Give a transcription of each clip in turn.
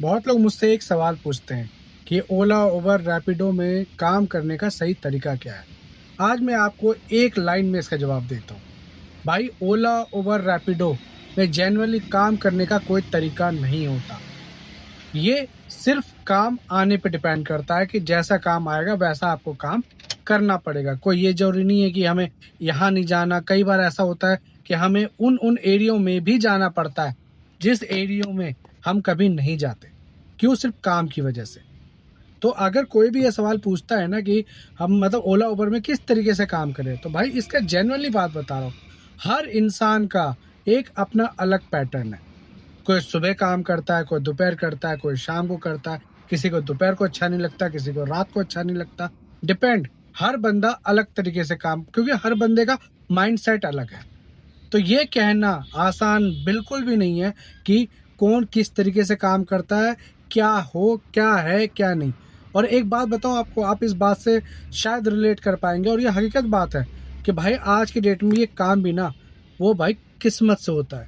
बहुत लोग मुझसे एक सवाल पूछते हैं कि ओला, उबर, रैपिडो में काम करने का सही तरीका क्या है? आज मैं आपको एक लाइन में इसका जवाब देता हूँ। भाई, ओला, उबर, रैपिडो में जेन्युइनली काम करने का कोई तरीका नहीं होता। ये सिर्फ काम आने पे डिपेंड करता है कि जैसा काम आएगा वैसा आपको काम करना पड़ेगा। कोई ये ज़रूरी नहीं है कि हमें यहाँ नहीं जाना। कई बार ऐसा होता है कि हमें उन एरियो में भी जाना पड़ता है, जिस एरियो में हम कभी नहीं जाते। क्यों? सिर्फ काम की वजह से। तो अगर कोई भी ये सवाल पूछता है ना कि हम मतलब ओला उबर में किस तरीके से काम करें, तो भाई इसका जेन्युइनली बात बता रहा हूँ। हर इंसान का एक अपना अलग पैटर्न है। कोई सुबह काम करता है, कोई दोपहर करता है, कोई शाम को करता है। किसी को दोपहर को अच्छा नहीं लगता, किसी को रात को अच्छा नहीं लगता। डिपेंड, हर बंदा अलग तरीके से काम, क्योंकि हर बंदे का माइंडसेट अलग है। तो ये कहना आसान बिल्कुल भी नहीं है कि कौन किस तरीके से काम करता है, क्या हो, क्या है, क्या नहीं। और एक बात बताऊं आपको, आप इस बात से शायद रिलेट कर पाएंगे, और ये हकीकत बात है कि भाई आज की डेट में ये काम भी ना, वो भाई किस्मत से होता है।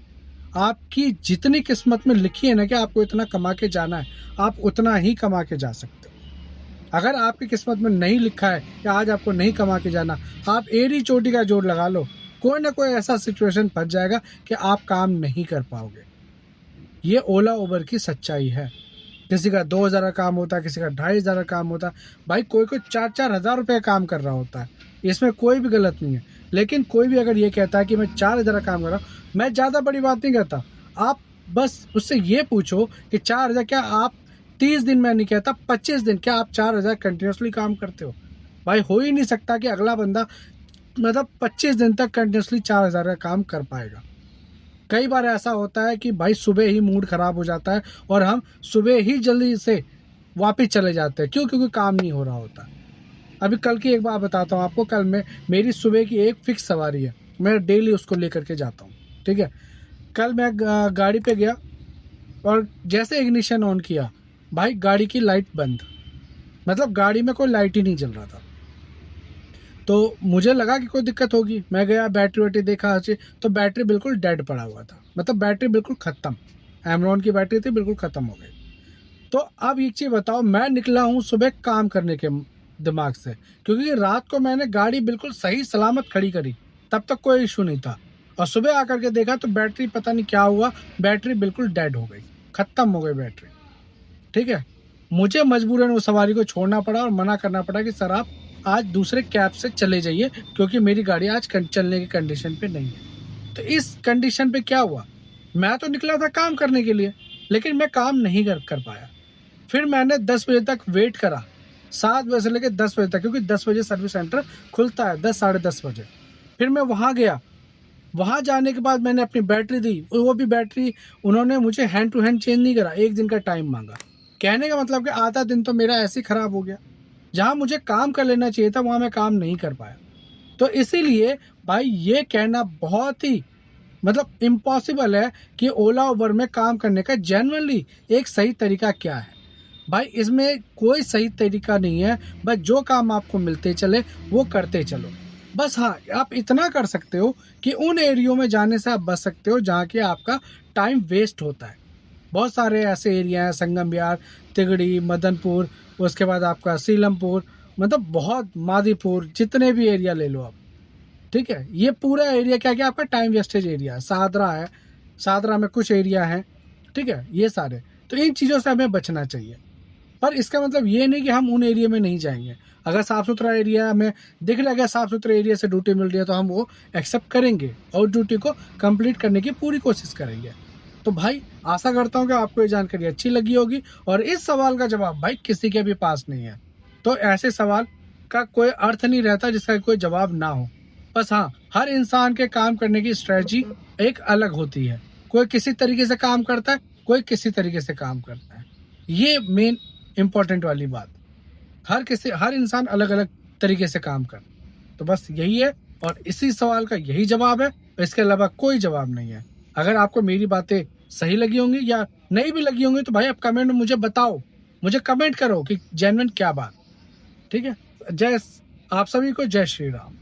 आपकी जितनी किस्मत में लिखी है ना कि आपको इतना कमा के जाना है, आप उतना ही कमा के जा सकते हो। अगर आपकी किस्मत में नहीं लिखा है कि आज आपको नहीं कमा के जाना, आप एड़ी चोटी का जोर लगा लो, कोई ना कोई ऐसा सिचुएशन फंस जाएगा कि आप काम नहीं कर पाओगे। ये ओला उबर की सच्चाई है। किसी का 2,000 का काम होता है, किसी का 2,500 का काम होता है। भाई कोई कोई 4-4 हज़ार रुपये का काम कर रहा होता है, इसमें कोई भी गलत नहीं है। लेकिन कोई भी अगर ये कहता है कि मैं 4,000 का काम कर रहा हूँ, मैं ज़्यादा बड़ी बात नहीं कहता। आप बस उससे ये पूछो कि 4,000 क्या आप 30 दिन, में नहीं कहता 25 दिन, क्या आप 4,000 कंटिन्यूसली काम करते हो? भाई हो ही नहीं सकता कि अगला बंदा मतलब 25 दिन तक कंटिन्यूसली 4,000 का काम कर पाएगा। कई बार ऐसा होता है कि भाई सुबह ही मूड खराब हो जाता है और हम सुबह ही जल्दी से वापस चले जाते हैं। क्यों? क्योंकि काम नहीं हो रहा होता। अभी कल की एक बात बताता हूँ आपको। कल में मेरी सुबह की एक फिक्स सवारी है, मैं डेली उसको लेकर के जाता हूँ। ठीक है। कल मैं गाड़ी पे गया और जैसे इग्निशन ऑन किया, भाई गाड़ी की लाइट बंद, मतलब गाड़ी में कोई लाइट ही नहीं जल रहा था। तो मुझे लगा कि कोई दिक्कत होगी। मैं गया, बैटरी वैटरी देखा अच्छे, तो बैटरी बिल्कुल डेड पड़ा हुआ था, मतलब बैटरी बिल्कुल ख़त्म। एमरॉन की बैटरी थी, बिल्कुल ख़त्म हो गई। तो अब एक चीज़ बताओ, मैं निकला हूँ सुबह काम करने के दिमाग से, क्योंकि रात को मैंने गाड़ी बिल्कुल सही सलामत खड़ी करी, तब तक कोई इशू नहीं था। और सुबह आकर के देखा तो बैटरी पता नहीं क्या हुआ, बैटरी बिल्कुल डेड हो गई, ख़त्म हो गई बैटरी। ठीक है। मुझे मजबूरन उस सवारी को छोड़ना पड़ा और मना करना पड़ा कि सर आप आज दूसरे कैब से चले जाइए, क्योंकि मेरी गाड़ी आज चलने की कंडीशन पे नहीं है। तो इस कंडीशन पे क्या हुआ, मैं तो निकला था काम करने के लिए, लेकिन मैं काम नहीं कर पाया। फिर मैंने 10 बजे तक वेट करा, 7 बजे से लेकर 10 बजे तक, क्योंकि 10 बजे सर्विस सेंटर खुलता है, 10 साढ़े 10 बजे। फिर मैं वहाँ गया, वहाँ जाने के बाद मैंने अपनी बैटरी दी, वो भी बैटरी उन्होंने मुझे हैंड टू हैंड चेंज नहीं करा, 1 दिन का टाइम मांगा। कहने का मतलब कि आधा दिन तो मेरा ऐसे ही खराब हो गया। जहाँ मुझे काम कर लेना चाहिए था, वहाँ मैं काम नहीं कर पाया। तो इसीलिए भाई ये कहना बहुत ही मतलब इम्पॉसिबल है कि ओला उबर में काम करने का जेन्युइनली एक सही तरीका क्या है। भाई इसमें कोई सही तरीका नहीं है, बस जो काम आपको मिलते चले वो करते चलो। बस हाँ, आप इतना कर सकते हो कि उन एरियो में जाने से आप बच सकते हो जहाँ के आपका टाइम वेस्ट होता है। बहुत सारे ऐसे एरिया हैं, संगम विहार, तिगड़ी, मदनपुर, उसके बाद आपका सीलमपुर, मतलब बहुत मादीपुर, जितने भी एरिया ले लो आप। ठीक है। ये पूरा एरिया क्या क्या आपका टाइम वेस्टेज एरिया है। सादरा है, सादरा में कुछ एरिया है। ठीक है। ये सारे, तो इन चीज़ों से हमें बचना चाहिए। पर इसका मतलब ये नहीं कि हम उन एरिया में नहीं जाएंगे। अगर साफ़ सुथरा एरिया हमें दिख लगा, साफ़ सुथरे एरिया से ड्यूटी मिल रही है, तो हम वो एक्सेप्ट करेंगे और ड्यूटी को कंप्लीट करने की पूरी कोशिश करेंगे। तो भाई आशा करता हूँ कि आपको ये जानकारी अच्छी लगी होगी, और इस सवाल का जवाब भाई किसी के भी पास नहीं है। तो ऐसे सवाल का कोई अर्थ नहीं रहता जिसका कोई जवाब ना हो। बस हाँ, हर इंसान के काम करने की स्ट्रेटजी एक अलग होती है। कोई किसी तरीके से काम करता है, कोई किसी तरीके से काम करता है। ये मेन इम्पोर्टेंट वाली बात। हर इंसान अलग अलग तरीके से काम कर। तो बस यही है, और इसी सवाल का यही जवाब है, इसके अलावा कोई जवाब नहीं है। अगर आपको मेरी बातें सही लगी होंगी या नहीं भी लगी होंगी, तो भाई आप कमेंट में मुझे बताओ, मुझे कमेंट करो कि जेन्युइन क्या बात। ठीक है। आप सभी को जय श्री राम।